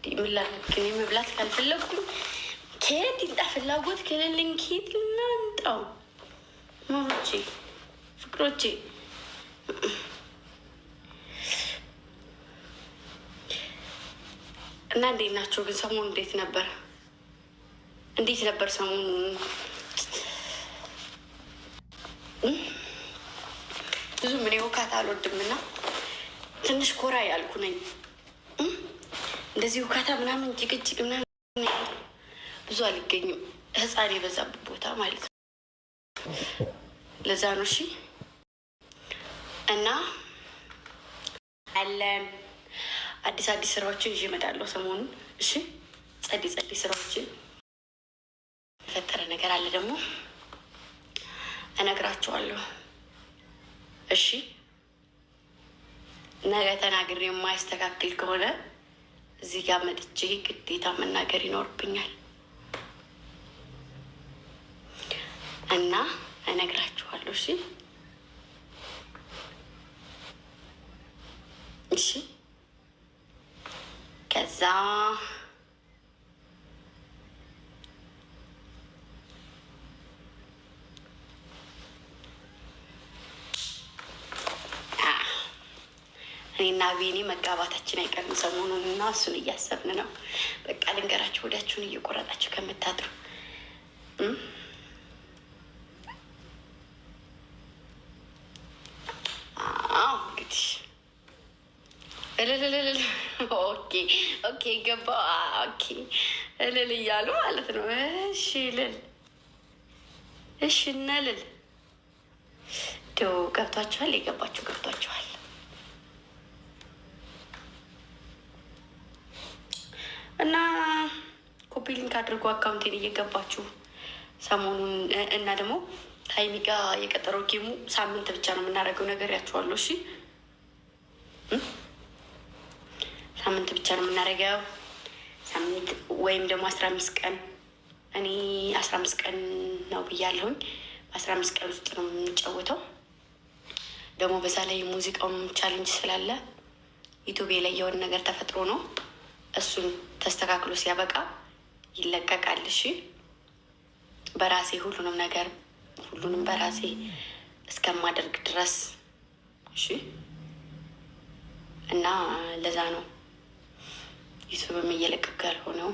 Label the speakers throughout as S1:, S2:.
S1: ምላክን መብላት ካልፈለግኩኝ ከየት ይምጣ ፍላጎት ከሌለኝ ከየት ልናንጣው? ማሮቼ ፍቅሮቼ እና እንዴት ናቸው ግን? ሰሞኑ እንዴት ነበር? እንዴት ነበር ሰሞኑ? ብዙ ምን ውካት አልወድምና ትንሽ ኮራ ያልኩ ነኝ። እንደዚህ ውካታ ምናምን ጭቅጭቅ ምናምን ብዙ አልገኝም። ህፃን የበዛበት ቦታ ማለት ነው። ለዛ ነው። እሺ እና አለን አዲስ ስራዎችን ይዤ እመጣለሁ ሰሞኑን። እሺ ጸዲ ስራዎችን የፈጠረ ነገር አለ ደግሞ እነግራቸዋለሁ። እሺ ነገ ተናግሬ የማይስተካከል ከሆነ እዚህ ጋር መጥቼ ግዴታ መናገር ይኖርብኛል እና እነግራችኋለሁ። እሺ እሺ ከዛ እኔና ቤኔ መጋባታችን አይቀርም ሰሞኑን እና እሱን እያሰብን ነው። በቃ ልንገራችሁ፣ ወዳችሁን እየቆረጣችሁ ከምታድሩ እንግዲህ እልልልል ኦኬ ገባ ኦኬ እልል እያሉ ማለት ነው። እሺ እልል እሺ እነልል ደው ገብቷችኋል? የገባችሁ ገብቷችኋል? እና ኮፒ ሊንክ አድርጎ አካውንቴን እየገባችሁ ሰሞኑን እና ደግሞ ሀይሚ ጋ የቀጠረው ጌሙ ሳምንት ብቻ ነው የምናደርገው ነገር ያችኋለሁ። እሺ ሳምንት ብቻ ነው የምናደርገው። ሳምንት ወይም ደግሞ 15 ቀን እኔ 15 ቀን ነው ብያለሁኝ። በ15 ቀን ውስጥ ነው የምንጫወተው። ደግሞ በዛ ላይ የሙዚቃውን ቻሌንጅ ስላለ ዩቱቤ ላይ የሆነ ነገር ተፈጥሮ ነው። እሱን ተስተካክሎ ሲያበቃ ይለቀቃል። እሺ በራሴ ሁሉንም በራሴ እስከማደርግ ድረስ እሺ። እና ለዛ ነው ዩቱብም እየለቀቀ ያልሆነው።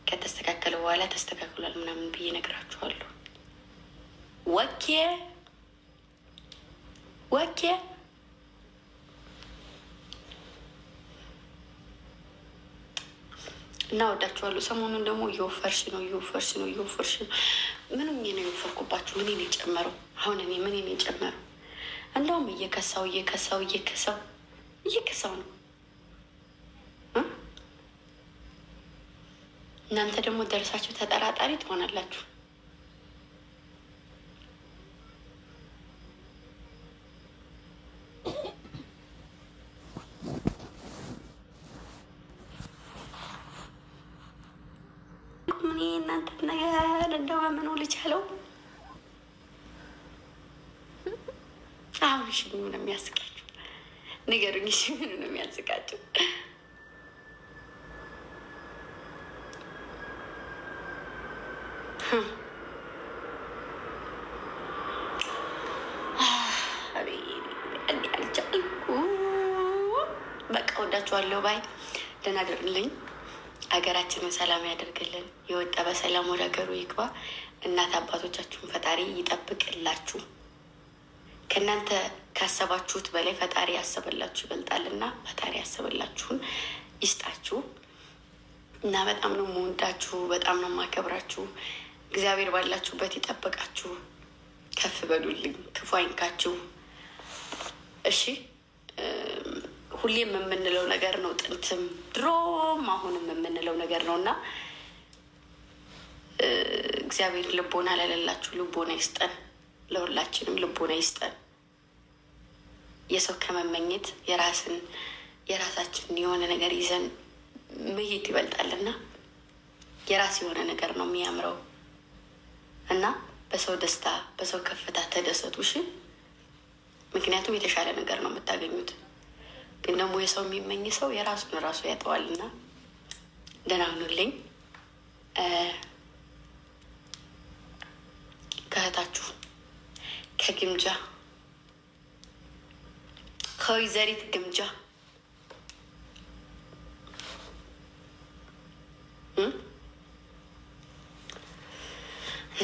S1: ከተስተካከለ በኋላ ተስተካክሏል ምናምን ብዬ እነግራችኋለሁ። ወኬ እና ወዳችኋለሁ። ሰሞኑን ደግሞ እየወፈርሽ ነው። ምንም ነው የወፈርኩባችሁ? ምን ነው የጨመረው? አሁን እኔ ምን ነው የጨመረው? እንደውም እየከሳው ነው። እናንተ ደግሞ ደርሳችሁ ተጠራጣሪ ትሆናላችሁ። ምን እናንተ ነገር እንደው በምኑ ልቻለው? አሁን እሺ ምን ነው የሚያስቃችሁ? ንገሩኝ። እሺ ምን ነው የሚያስቃችሁ? በቃ ወዳችኋለሁ። ባይ ደህና ደርልኝ። ሀገራችንን ሰላም ያደርግልን። የወጣ በሰላም ወደ ሀገሩ ይግባ። እናት አባቶቻችሁን ፈጣሪ ይጠብቅላችሁ። ከእናንተ ካሰባችሁት በላይ ፈጣሪ ያሰበላችሁ ይበልጣልና ፈጣሪ ያሰበላችሁን ይስጣችሁ። እና በጣም ነው የምወዳችሁ፣ በጣም ነው የማከብራችሁ። እግዚአብሔር ባላችሁበት ይጠብቃችሁ። ከፍ በሉልኝ፣ ክፉ አይንካችሁ። እሺ ሁሌም የምንለው ነገር ነው። ጥንትም ድሮም አሁንም የምንለው ነገር ነው እና እግዚአብሔር ልቦና ለሌላችሁ ልቦና ይስጠን። ለሁላችንም ልቦና ይስጠን። የሰው ከመመኘት የራሳችን የሆነ ነገር ይዘን መሄድ ይበልጣልና የራስ የሆነ ነገር ነው የሚያምረው እና በሰው ደስታ በሰው ከፍታ ተደሰቱ። እሺ ምክንያቱም የተሻለ ነገር ነው የምታገኙት። ግን ደግሞ የሰው የሚመኝ ሰው የራሱን ራሱ ያጠዋልና ደህና ሁኑልኝ። ከእህታችሁ ከግምጃ ከወይዘሪት ግምጃ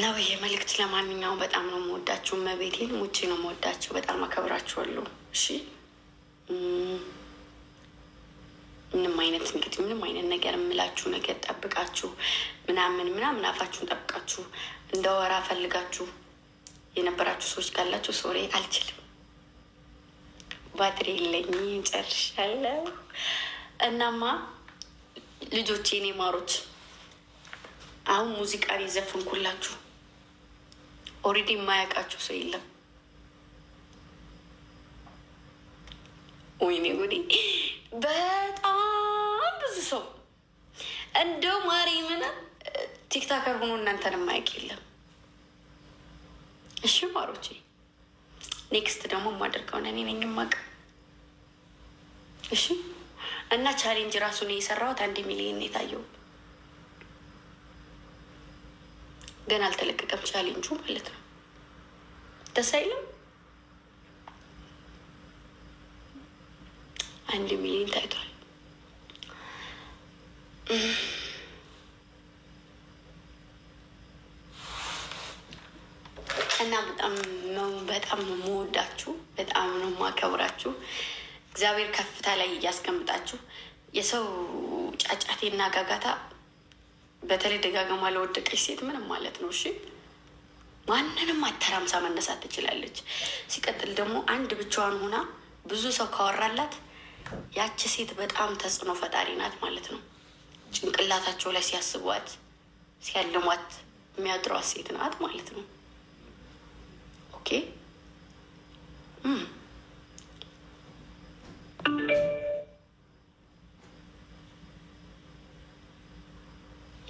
S1: ነው ይሄ መልእክት። ለማንኛውም በጣም ነው የምወዳችሁ። መቤቴን ሙቼ ነው የምወዳችሁ። በጣም አከብራችኋለሁ። እሺ ምንም አይነት እንግዲህ ምንም አይነት ነገር የምላችሁ ነገር ጠብቃችሁ ምናምን አፋችሁን ጠብቃችሁ እንደወራ ፈልጋችሁ የነበራችሁ ሰዎች ካላችሁ ሶሪ አልችልም፣ ባትሪ የለኝም፣ ጨርሻለሁ። እናማ ልጆቼ እኔ ማሮች አሁን ሙዚቃን የዘፈንኩላችሁ ኦልሬዲ የማያውቃችሁ ሰው የለም። ወይኔ ጉዴ! በጣም ብዙ ሰው እንደው ማሪ ምን ቲክታከር ሆኖ እናንተን የማያውቅ የለም። እሺ ማሮቼ፣ ኔክስት ደግሞ የማደርገውን እኔ ነኝ የማውቅ። እሺ እና ቻሌንጅ ራሱን የሰራሁት 1 ሚሊዮን የታየው ገና አልተለቀቀም። ቻሌንጁ ማለት ነው። ደስ አይልም? 1 ሚሊዮን ታይቷል። እና በጣም ነው የምወዳችሁ፣ በጣም ነው የማከብራችሁ። እግዚአብሔር ከፍታ ላይ እያስቀምጣችሁ። የሰው ጫጫቴና ጋጋታ በተለይ ደጋግማ ለወደቀች ሴት ምንም ማለት ነው። እሺ ማንንም አተራምሳ መነሳት ትችላለች። ሲቀጥል ደግሞ አንድ ብቻዋን ሆና ብዙ ሰው ካወራላት ያቺ ሴት በጣም ተጽዕኖ ፈጣሪ ናት ማለት ነው። ጭንቅላታቸው ላይ ሲያስቧት ሲያልሟት የሚያድሯት ሴት ናት ማለት ነው። ኦኬ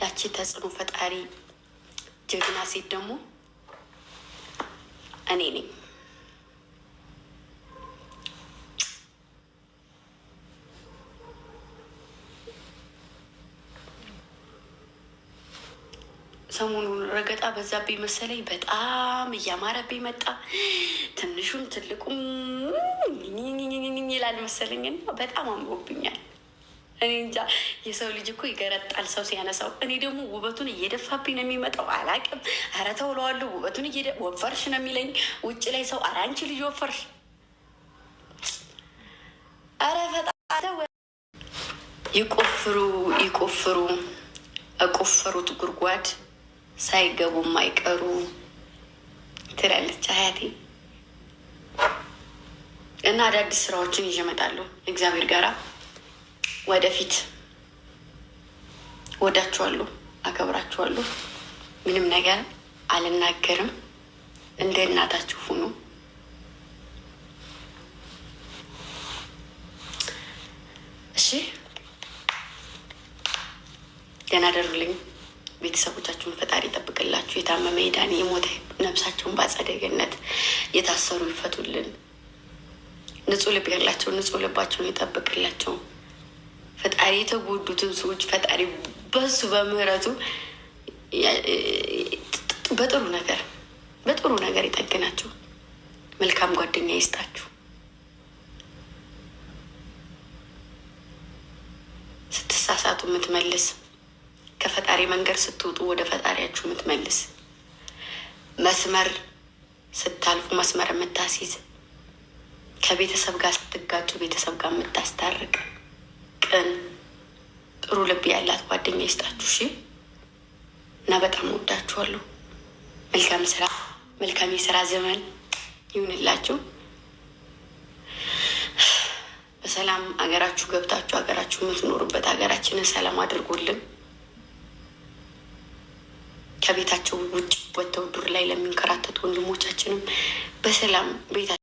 S1: ያቺ ተጽዕኖ ፈጣሪ ጀግና ሴት ደግሞ እኔ ነኝ። ሰሞኑን ረገጣ በዛብኝ መሰለኝ። በጣም እያማረብኝ መጣ። ትንሹም ትልቁም ይላል መሰለኝ እና በጣም አምሮብኛል። እኔ እንጃ የሰው ልጅ እኮ ይገረጣል ሰው ሲያነሳው። እኔ ደግሞ ውበቱን እየደፋብኝ ነው የሚመጣው። አላቅም። ኧረ ተውለዋለሁ። ውበቱን ወፈርሽ ነው የሚለኝ ውጭ ላይ ሰው። ኧረ አንቺ ልጅ ወፈርሽ። ኧረ ፈጣሪ ይቆፍሩ እቆፈሩት ጉድጓድ ሳይገቡ የማይቀሩ ትላለች አያቴ። እና አዳዲስ ስራዎችን ይዤ እመጣለሁ እግዚአብሔር ጋራ ወደፊት። ወዳችኋለሁ፣ አከብራችኋለሁ። ምንም ነገር አልናገርም። እንደ እናታችሁ ሁኑ። እሺ ገና ደሩልኝ። ቤተሰቦቻችሁን ፈጣሪ ይጠብቅላችሁ። የታመመ ሄዳን የሞተ ነፍሳቸውን በአጸደ ገነት፣ የታሰሩ ይፈቱልን። ንጹህ ልብ ያላቸው ንጹህ ልባቸውን ይጠብቅላቸው ፈጣሪ። የተጎዱትን ሰዎች ፈጣሪ በሱ በምህረቱ በጥሩ ነገር ይጠግናቸው። መልካም ጓደኛ ይስጣችሁ። ስትሳሳቱ የምትመልስ፣ ከፈጣሪ መንገድ ስትወጡ ወደ ፈጣሪያችሁ የምትመልስ፣ መስመር ስታልፉ መስመር የምታስይዝ፣ ከቤተሰብ ጋር ስትጋጩ ቤተሰብ ጋር የምታስታርቅ ቅን ጥሩ ልብ ያላት ጓደኛ ይስጣችሁ። እሺ እና በጣም ወዳችኋለሁ። መልካም የስራ ዘመን ይሁንላችሁ። በሰላም ሀገራችሁ ገብታችሁ ሀገራችሁ የምትኖሩበት ሀገራችንን ሰላም አድርጎልን ከቤታቸው ውጭ ወጥተው ዱር ላይ ለሚንከራተቱ ወንድሞቻችንም በሰላም ቤታ